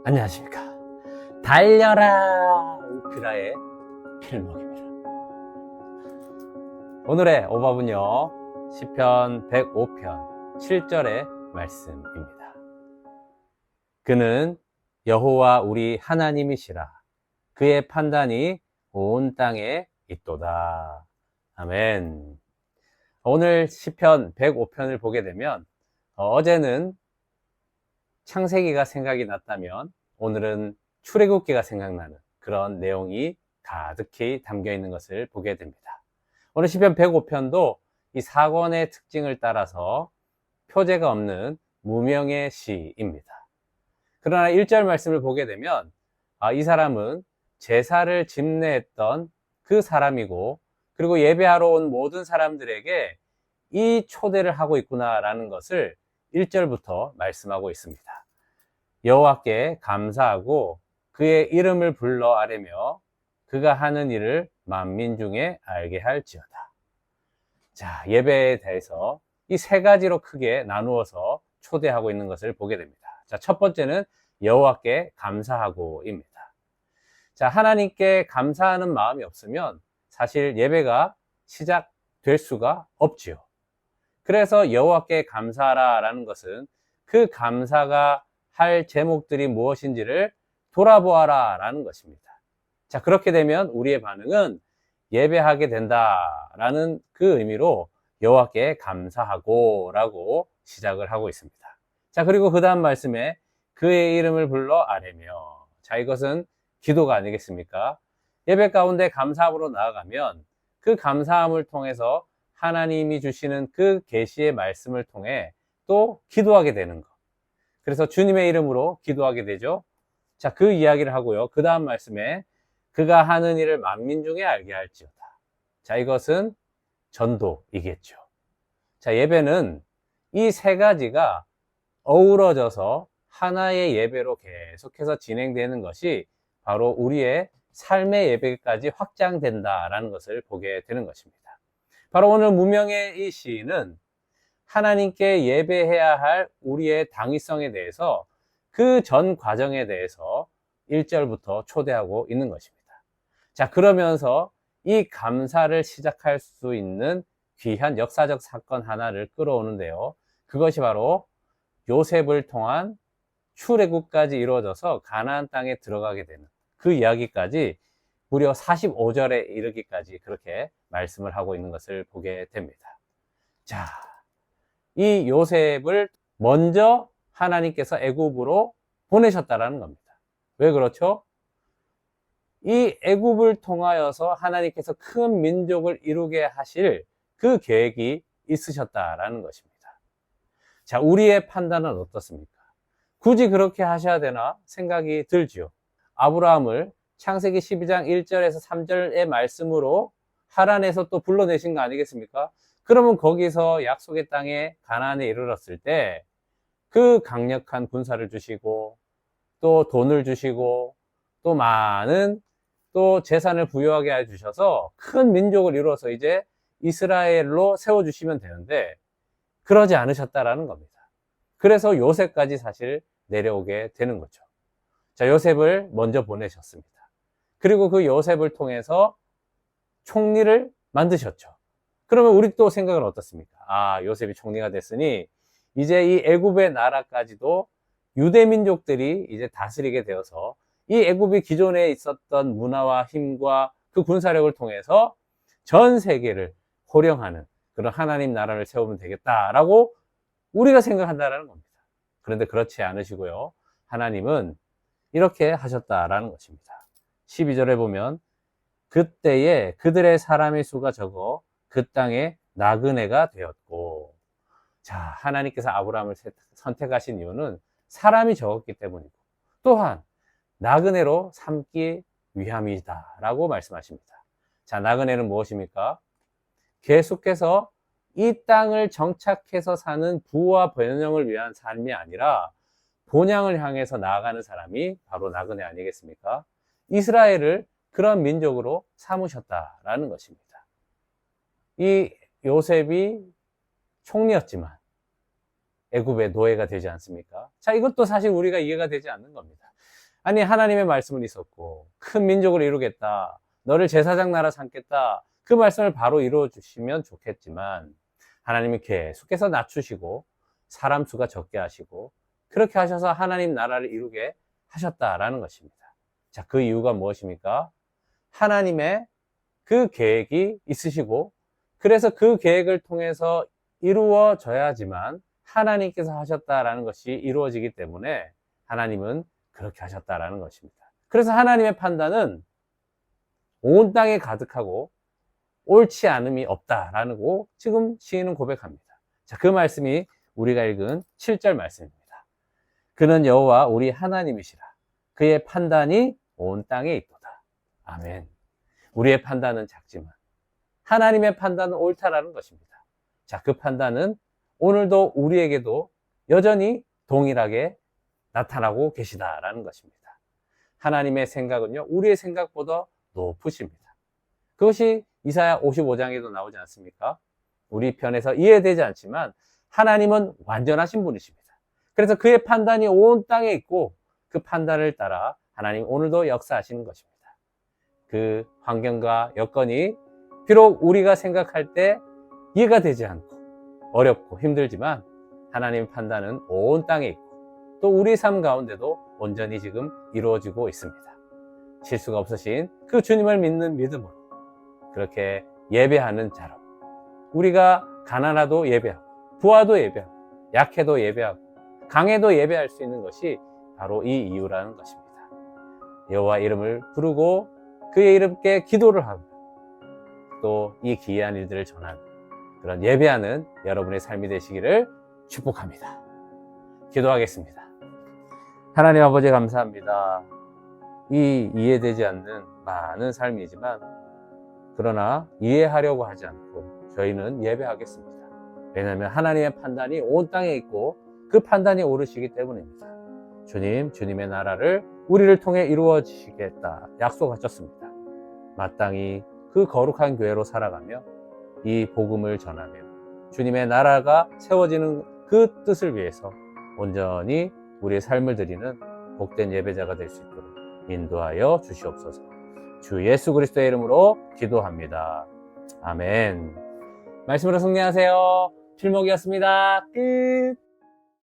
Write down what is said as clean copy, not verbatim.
안녕하십니까. 달려라 우크라의 필목입니다. 오늘의 오밥은요, 시편 105편 7절의 말씀입니다. 그는 여호와 우리 하나님이시라. 그의 판단이 온 땅에 있도다. 아멘. 오늘 시편 105편을 보게 되면 어제는 창세기가 생각이 났다면 오늘은 출애굽기가 생각나는 그런 내용이 가득히 담겨 있는 것을 보게 됩니다. 오늘 시편 105편도 이 사권의 특징을 따라서 표제가 없는 무명의 시입니다. 그러나 1절 말씀을 보게 되면 이 사람은 제사를 집례했던 그 사람이고, 그리고 예배하러 온 모든 사람들에게 이 초대를 하고 있구나라는 것을 1절부터 말씀하고 있습니다. 여호와께 감사하고 그의 이름을 불러 아뢰며 그가 하는 일을 만민 중에 알게 할지어다. 자, 예배에 대해서 이 세 가지로 크게 나누어서 초대하고 있는 것을 보게 됩니다. 자, 첫 번째는 여호와께 감사하고입니다. 자, 하나님께 감사하는 마음이 없으면 사실 예배가 시작될 수가 없지요. 그래서 여호와께 감사하라라는 것은 그 감사가 할 제목들이 무엇인지를 돌아보아라 라는 것입니다. 자, 그렇게 되면 우리의 반응은 예배하게 된다라는 그 의미로 여호와께 감사하고 라고 시작을 하고 있습니다. 자, 그리고 그 다음 말씀에 그의 이름을 불러 아뢰며, 자, 이것은 기도가 아니겠습니까? 예배 가운데 감사함으로 나아가면 그 감사함을 통해서 하나님이 주시는 그 계시의 말씀을 통해 또 기도하게 되는 것. 그래서 주님의 이름으로 기도하게 되죠. 자, 그 이야기를 하고요. 그 다음 말씀에 그가 하는 일을 만민 중에 알게 할지어다. 자, 이것은 전도이겠죠. 자, 예배는 이 세 가지가 어우러져서 하나의 예배로 계속해서 진행되는 것이 바로 우리의 삶의 예배까지 확장된다라는 것을 보게 되는 것입니다. 바로 오늘 무명의 이 시인은 하나님께 예배해야 할 우리의 당위성에 대해서 그 전 과정에 대해서 1절부터 초대하고 있는 것입니다. 자, 그러면서 이 감사를 시작할 수 있는 귀한 역사적 사건 하나를 끌어오는데요. 그것이 바로 요셉을 통한 출애굽까지 이루어져서 가나안 땅에 들어가게 되는 그 이야기까지 무려 45절에 이르기까지 그렇게 말씀을 하고 있는 것을 보게 됩니다. 자, 이 요셉을 먼저 하나님께서 애굽으로 보내셨다라는 겁니다. 왜 그렇죠? 이 애굽을 통하여서 하나님께서 큰 민족을 이루게 하실 그 계획이 있으셨다라는 것입니다. 자, 우리의 판단은 어떻습니까? 굳이 그렇게 하셔야 되나 생각이 들지요. 아브라함을 창세기 12장 1절에서 3절의 말씀으로 하란에서 또 불러내신 거 아니겠습니까? 그러면 거기서 약속의 땅에 가나안에 이르렀을 때 그 강력한 군사를 주시고 또 돈을 주시고 또 많은 또 재산을 부여하게 해주셔서 큰 민족을 이루어서 이제 이스라엘로 세워주시면 되는데 그러지 않으셨다라는 겁니다. 그래서 요셉까지 사실 내려오게 되는 거죠. 자, 요셉을 먼저 보내셨습니다. 그리고 그 요셉을 통해서 총리를 만드셨죠. 그러면 우리 또 생각은 어떻습니까? 요셉이 총리가 됐으니 이제 이 애굽의 나라까지도 유대 민족들이 이제 다스리게 되어서 이 애굽이 기존에 있었던 문화와 힘과 그 군사력을 통해서 전 세계를 호령하는 그런 하나님 나라를 세우면 되겠다라고 우리가 생각한다라는 겁니다. 그런데 그렇지 않으시고요. 하나님은 이렇게 하셨다라는 것입니다. 12절에 보면 그때에 그들의 사람의 수가 적어 그 땅에 나그네가 되었고, 자, 하나님께서 아브라함을 선택하신 이유는 사람이 적었기 때문이고 또한 나그네로 삼기 위함이다 라고 말씀하십니다. 자, 나그네는 무엇입니까? 계속해서 이 땅을 정착해서 사는 부와 번영을 위한 삶이 아니라 본향을 향해서 나아가는 사람이 바로 나그네 아니겠습니까? 이스라엘을 그런 민족으로 삼으셨다라는 것입니다. 이 요셉이 총리였지만 애굽의 노예가 되지 않습니까? 자, 이것도 사실 우리가 이해가 되지 않는 겁니다. 아니, 하나님의 말씀은 있었고, 큰 민족을 이루겠다, 너를 제사장 나라 삼겠다, 그 말씀을 바로 이루어 주시면 좋겠지만, 하나님이 계속해서 낮추시고, 사람 수가 적게 하시고, 그렇게 하셔서 하나님 나라를 이루게 하셨다라는 것입니다. 자, 그 이유가 무엇입니까? 하나님의 그 계획이 있으시고, 그래서 그 계획을 통해서 이루어져야지만 하나님께서 하셨다라는 것이 이루어지기 때문에 하나님은 그렇게 하셨다라는 것입니다. 그래서 하나님의 판단은 온 땅에 가득하고 옳지 않음이 없다라는 거 지금 시인은 고백합니다. 자, 그 말씀이 우리가 읽은 7절 말씀입니다. 그는 여호와 우리 하나님이시라. 그의 판단이 온 땅에 있도다. 아멘. 우리의 판단은 작지만 하나님의 판단은 옳다라는 것입니다. 자, 그 판단은 오늘도 우리에게도 여전히 동일하게 나타나고 계시다라는 것입니다. 하나님의 생각은요, 우리의 생각보다 높으십니다. 그것이 이사야 55장에도 나오지 않습니까? 우리 편에서 이해되지 않지만 하나님은 완전하신 분이십니다. 그래서 그의 판단이 온 땅에 있고 그 판단을 따라 하나님 오늘도 역사하시는 것입니다. 그 환경과 여건이 비록 우리가 생각할 때 이해가 되지 않고 어렵고 힘들지만 하나님의 판단은 온 땅에 있고 또 우리 삶 가운데도 온전히 지금 이루어지고 있습니다. 실수가 없으신 그 주님을 믿는 믿음으로 그렇게 예배하는 자로 우리가 가난하도 예배하고 부하도 예배하고 약해도 예배하고 강해도 예배할 수 있는 것이 바로 이 이유라는 것입니다. 여호와 이름을 부르고 그의 이름께 기도를 하고 또 이 기이한 일들을 전하는 그런 예배하는 여러분의 삶이 되시기를 축복합니다. 기도하겠습니다. 하나님 아버지 감사합니다. 이 이해되지 않는 많은 삶이지만 그러나 이해하려고 하지 않고 저희는 예배하겠습니다. 왜냐하면 하나님의 판단이 온 땅에 있고 그 판단이 옳으시기 때문입니다. 주님, 주님의 나라를 우리를 통해 이루어지시겠다 약속하셨습니다. 마땅히 그 거룩한 교회로 살아가며 이 복음을 전하며 주님의 나라가 세워지는 그 뜻을 위해서 온전히 우리의 삶을 드리는 복된 예배자가 될 수 있도록 인도하여 주시옵소서. 주 예수 그리스도의 이름으로 기도합니다. 아멘. 말씀으로 승리하세요. 필목이었습니다. 끝.